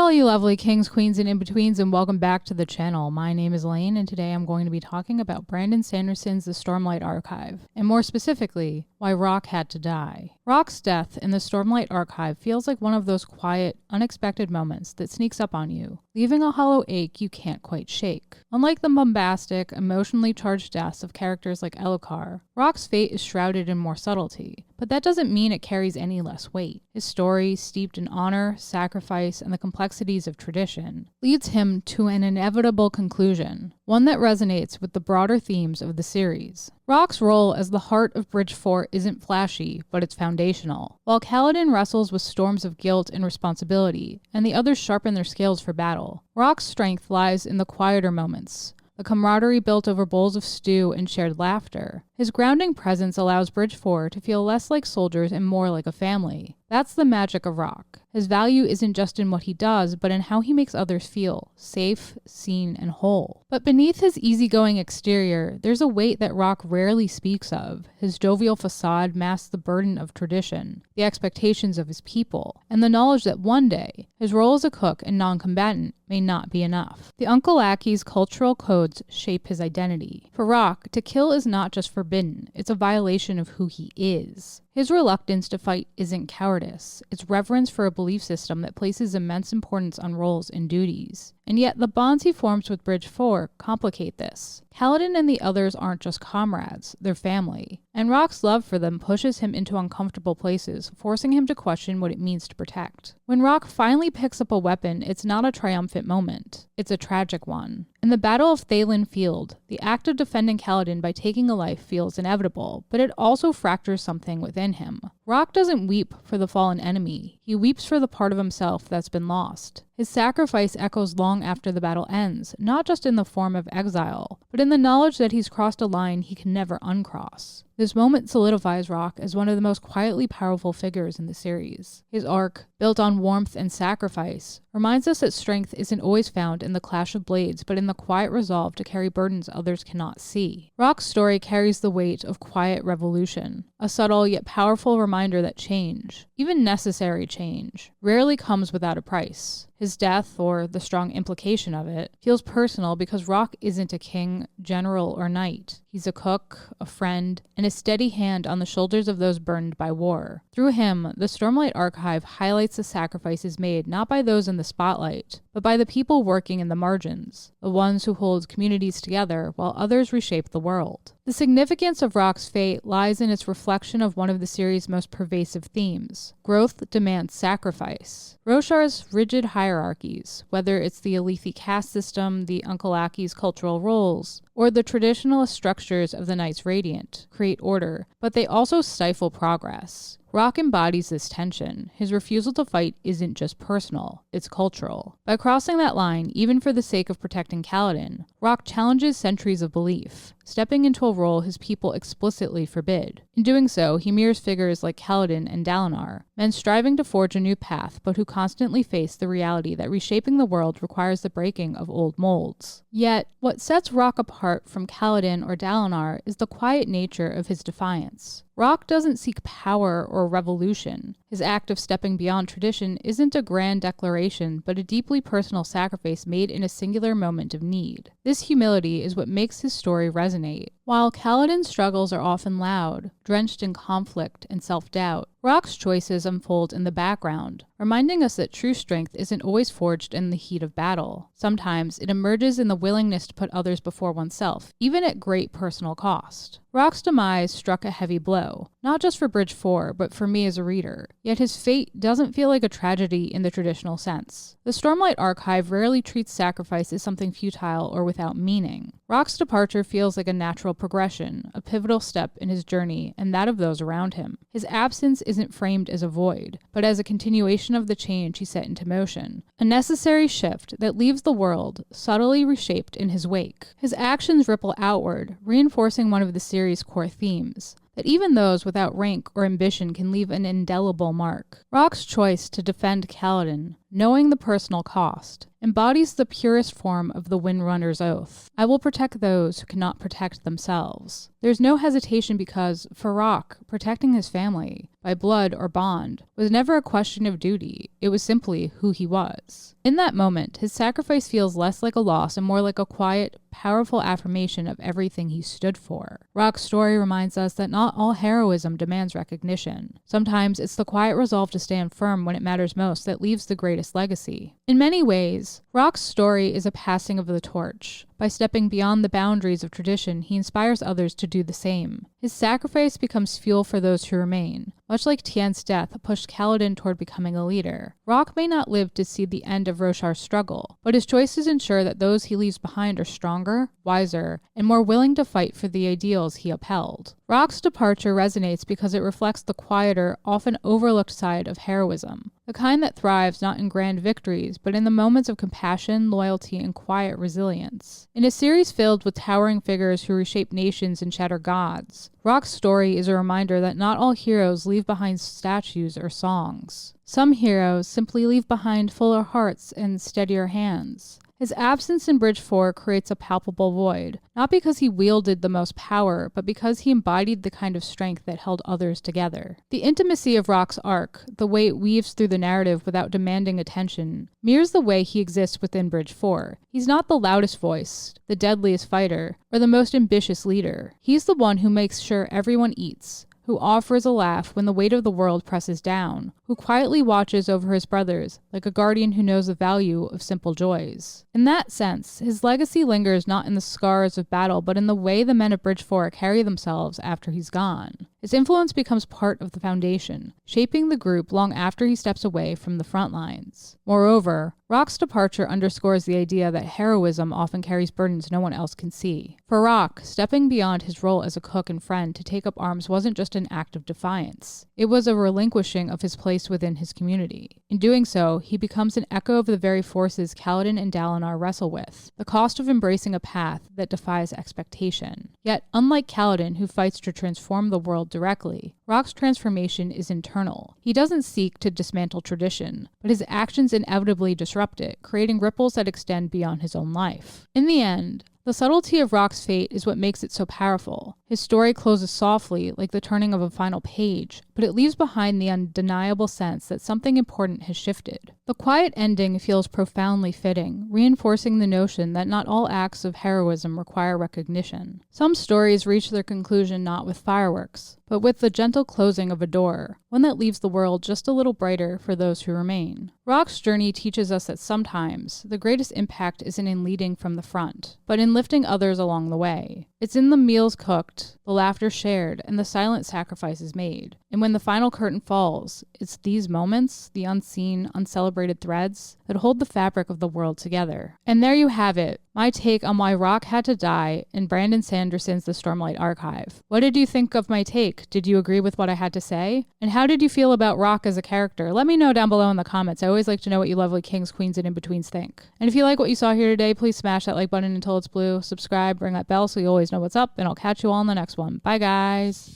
all you lovely kings, queens, and in-betweens, and welcome back to the channel. My name is Lane, and today I'm going to be talking about Brandon Sanderson's The Stormlight Archive, and more specifically, why Rock had to die. Rock's death in the Stormlight Archive feels like one of those quiet, unexpected moments that sneaks up on you, leaving a hollow ache you can't quite shake. Unlike the bombastic, emotionally charged deaths of characters like Elhokar, Rock's fate is shrouded in more subtlety, but that doesn't mean it carries any less weight. His story, steeped in honor, sacrifice, and the complexities of tradition, leads him to an inevitable conclusion, one that resonates with the broader themes of the series. Rock's role as the heart of Bridge 4 isn't flashy, but it's foundational. While Kaladin wrestles with storms of guilt and responsibility, and the others sharpen their scales for battle, Rock's strength lies in the quieter moments, the camaraderie built over bowls of stew and shared laughter. His grounding presence allows Bridge 4 to feel less like soldiers and more like a family. That's the magic of Rock. His value isn't just in what he does, but in how he makes others feel safe, seen, and whole. But beneath his easygoing exterior, there's a weight that Rock rarely speaks of. His jovial facade masks the burden of tradition, the expectations of his people, and the knowledge that one day, his role as a cook and non-combatant may not be enough. The Uncle Aki's cultural codes shape his identity. For Rock, to kill is not just forbidden, it's a violation of who he is. His reluctance to fight isn't cowardice, it's reverence for a belief system that places immense importance on roles and duties. And yet the bonds he forms with Bridge 4 complicate this. Kaladin and the others aren't just comrades, they're family. And Rock's love for them pushes him into uncomfortable places, forcing him to question what it means to protect. When Rock finally picks up a weapon, it's not a triumphant moment, it's a tragic one. In the Battle of Thaylen Field, the act of defending Kaladin by taking a life feels inevitable, but it also fractures something within him. Rock doesn't weep for the fallen enemy, he weeps for the part of himself that's been lost. His sacrifice echoes long after the battle ends, not just in the form of exile, but in the knowledge that he's crossed a line he can never uncross. This moment solidifies Rock as one of the most quietly powerful figures in the series. His arc, built on warmth and sacrifice, reminds us that strength isn't always found in the clash of blades, but in the quiet resolve to carry burdens others cannot see. Rock's story carries the weight of quiet revolution, a subtle yet powerful reminder that change, even necessary change, rarely comes without a price. His death, or the strong implication of it, feels personal because Rock isn't a king, general, or knight. He's a cook, a friend, and a steady hand on the shoulders of those burned by war. Through him, the Stormlight Archive highlights the sacrifices made not by those in the spotlight, but by the people working in the margins, the ones who hold communities together while others reshape the world. The significance of Rock's fate lies in its reflection of one of the series' most pervasive themes. Growth demands sacrifice. Roshar's rigid hierarchies, whether it's the Alethi caste system, the Uncle Aki's cultural roles, or the traditionalist structures of the Knights Radiant, create order, but they also stifle progress. Rock embodies this tension. His refusal to fight isn't just personal, it's cultural. By crossing that line, even for the sake of protecting Kaladin, Rock challenges centuries of belief, stepping into a role his people explicitly forbid. In doing so, he mirrors figures like Kaladin and Dalinar, men striving to forge a new path, but who constantly face the reality that reshaping the world requires the breaking of old molds. Yet, what sets Rock apart from Kaladin or Dalinar is the quiet nature of his defiance. Rock doesn't seek power or revolution. His act of stepping beyond tradition isn't a grand declaration, but a deeply personal sacrifice made in a singular moment of need. This humility is what makes his story resonate. While Kaladin's struggles are often loud, drenched in conflict and self-doubt, Rock's choices unfold in the background, reminding us that true strength isn't always forged in the heat of battle. Sometimes it emerges in the willingness to put others before oneself, even at great personal cost. Rock's demise struck a heavy blow, not just for Bridge 4, but for me as a reader. Yet his fate doesn't feel like a tragedy in the traditional sense. The Stormlight Archive rarely treats sacrifice as something futile or without meaning. Rock's departure feels like a natural progression, a pivotal step in his journey and that of those around him. His absence isn't framed as a void, but as a continuation of the change he set into motion, a necessary shift that leaves the world subtly reshaped in his wake. His actions ripple outward, reinforcing one of the series' core themes, that even those without rank or ambition can leave an indelible mark. Rock's choice to defend Kaladin, knowing the personal cost, embodies the purest form of the Windrunner's oath. I will protect those who cannot protect themselves. There's no hesitation because, for Rock, protecting his family, by blood or bond, was never a question of duty. It was simply who he was. In that moment, his sacrifice feels less like a loss and more like a quiet, powerful affirmation of everything he stood for. Rock's story reminds us that not all heroism demands recognition. Sometimes it's the quiet resolve to stand firm when it matters most that leaves the greatest legacy. In many ways, Rock's story is a passing of the torch. By stepping beyond the boundaries of tradition, he inspires others to do the same. His sacrifice becomes fuel for those who remain. Much like Tien's death pushed Kaladin toward becoming a leader, Rock may not live to see the end of Roshar's struggle, but his choices ensure that those he leaves behind are stronger, wiser, and more willing to fight for the ideals he upheld. Rock's departure resonates because it reflects the quieter, often overlooked side of heroism, the kind that thrives not in grand victories, but in the moments of compassion, loyalty, and quiet resilience. In a series filled with towering figures who reshape nations and shatter gods, Rock's story is a reminder that not all heroes leave behind statues or songs. Some heroes simply leave behind fuller hearts and steadier hands. His absence in Bridge 4 creates a palpable void, not because he wielded the most power, but because he embodied the kind of strength that held others together. The intimacy of Rock's arc, the way it weaves through the narrative without demanding attention, mirrors the way he exists within Bridge 4. He's not the loudest voice, the deadliest fighter, or the most ambitious leader. He's the one who makes sure everyone eats, who offers a laugh when the weight of the world presses down, who quietly watches over his brothers like a guardian who knows the value of simple joys. In that sense, his legacy lingers not in the scars of battle, but in the way the men of Bridge 4 carry themselves after he's gone. His influence becomes part of the foundation, shaping the group long after he steps away from the front lines. Moreover, Rock's departure underscores the idea that heroism often carries burdens no one else can see. For Rock, stepping beyond his role as a cook and friend to take up arms wasn't just an act of defiance. It was a relinquishing of his place within his community. In doing so, he becomes an echo of the very forces Kaladin and Dalinar wrestle with, the cost of embracing a path that defies expectation. Yet, unlike Kaladin, who fights to transform the world directly, Rock's transformation is internal. He doesn't seek to dismantle tradition, but his actions inevitably disrupt it, creating ripples that extend beyond his own life. In the end, the subtlety of Rock's fate is what makes it so powerful. His story closes softly, like the turning of a final page, but it leaves behind the undeniable sense that something important has shifted. The quiet ending feels profoundly fitting, reinforcing the notion that not all acts of heroism require recognition. Some stories reach their conclusion not with fireworks, but with the gentle closing of a door, one that leaves the world just a little brighter for those who remain. Rock's journey teaches us that sometimes the greatest impact isn't in leading from the front, but in lifting others along the way. It's in the meals cooked, the laughter shared, and the silent sacrifices made. And when the final curtain falls, it's these moments, the unseen, uncelebrated threads, that hold the fabric of the world together. And there you have it, my take on why Rock had to die in Brandon Sanderson's The Stormlight Archive. What did you think of my take? Did you agree with what I had to say? And how did you feel about Rock as a character? Let me know down below in the comments. I always like to know what you lovely kings, queens, and in-betweens think. And if you like what you saw here today, please smash that like button until it's blue, subscribe, ring that bell so you always know what's up, and I'll catch you all in the next one. Bye, guys.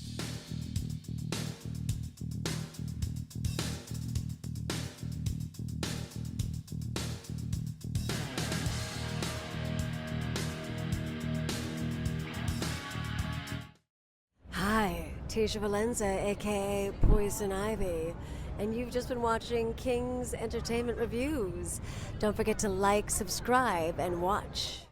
Hi, Tisha Valenza, aka Poison Ivy, and you've just been watching King's Entertainment Reviews. Don't forget to like, subscribe, and watch.